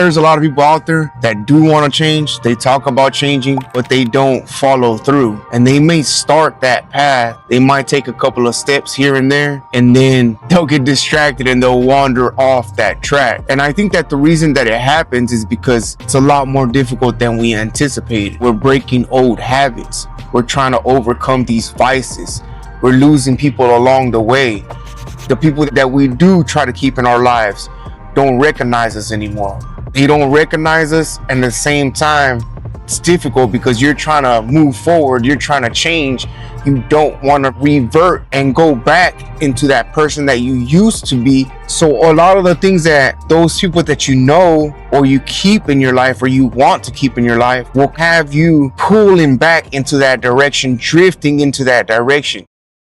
There's a lot of people out there that do want to change. They talk about changing, but they don't follow through. And they may start that path. They might take a couple of steps here and there, and then they'll get distracted and they'll wander off that track. And I think that the reason that it happens is because it's a lot more difficult than we anticipated. We're breaking old habits. We're trying to overcome these vices. We're losing people along the way. The people that we do try to keep in our lives don't recognize us anymore. They don't recognize us, and at the same time, it's difficult because you're trying to move forward, you're trying to change. You don't want to revert and go back into that person that you used to be. So a lot of the things that those people that you know or you keep in your life or you want to keep in your life will have you pulling back into that direction, drifting into that direction.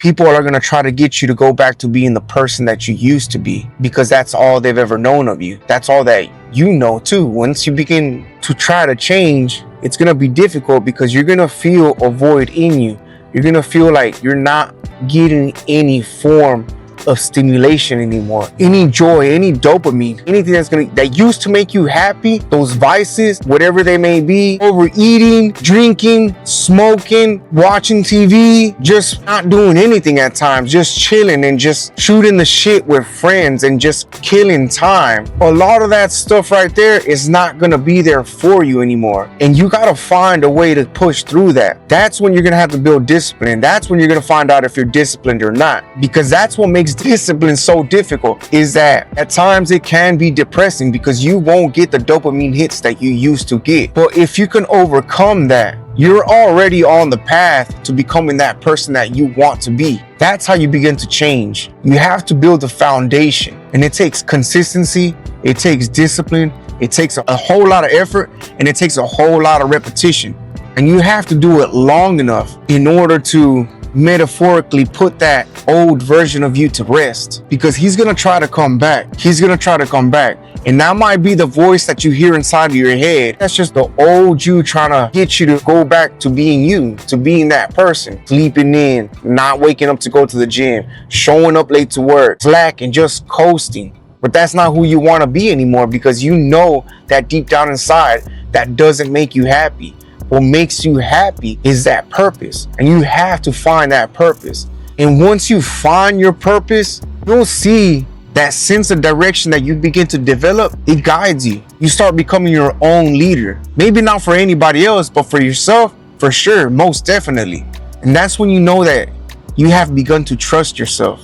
People are going to try to get you to go back to being the person that you used to be because that's all they've ever known of you. That's all that you know too. Once you begin to try to change, it's going to be difficult because you're going to feel a void in you. You're going to feel like you're not getting any form of stimulation anymore, any joy, any dopamine, anything that used to make you happy. Those vices, whatever they may be, overeating, drinking, smoking, watching TV, just not doing anything at times, just chilling and just shooting the shit with friends and just killing time. A lot of that stuff right there is not gonna be there for you anymore, and you gotta find a way to push through that. That's when you're gonna have to build discipline. That's when you're gonna find out if you're disciplined or not, because that's what makes discipline so difficult, is that at times it can be depressing because you won't get the dopamine hits that you used to get. But if you can overcome that, you're already on the path to becoming that person that you want to be. That's how you begin to change. You have to build a foundation, and it takes consistency, it takes discipline, it takes a whole lot of effort, and it takes a whole lot of repetition. And you have to do it long enough in order to metaphorically put that old version of you to rest, because he's gonna try to come back. He's gonna try to come back, and that might be the voice that you hear inside of your head. That's just the old you trying to get you to go back to being you, to being that person, sleeping in, not waking up to go to the gym, showing up late to work, slacking, just coasting. But that's not who you want to be anymore, because you know that deep down inside that doesn't make you happy. What makes you happy is that purpose, and you have to find that purpose. And once you find your purpose, you'll see that sense of direction that you begin to develop. It guides you. You start becoming your own leader. Maybe not for anybody else, but for yourself, for sure, most definitely. And that's when you know that you have begun to trust yourself.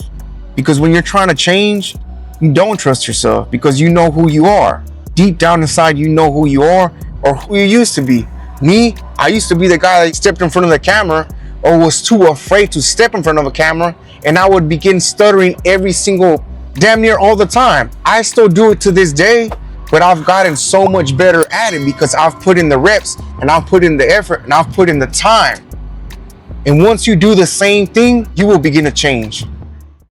Because when you're trying to change, you don't trust yourself because you know who you are. Deep down inside, you know who you are or who you used to be. Me, I used to be the guy that stepped in front of the camera or was too afraid to step in front of a camera, and I would begin stuttering every single, damn near all the time. I still do it to this day, but I've gotten so much better at it because I've put in the reps and I've put in the effort and I've put in the time. And once you do the same thing, you will begin to change.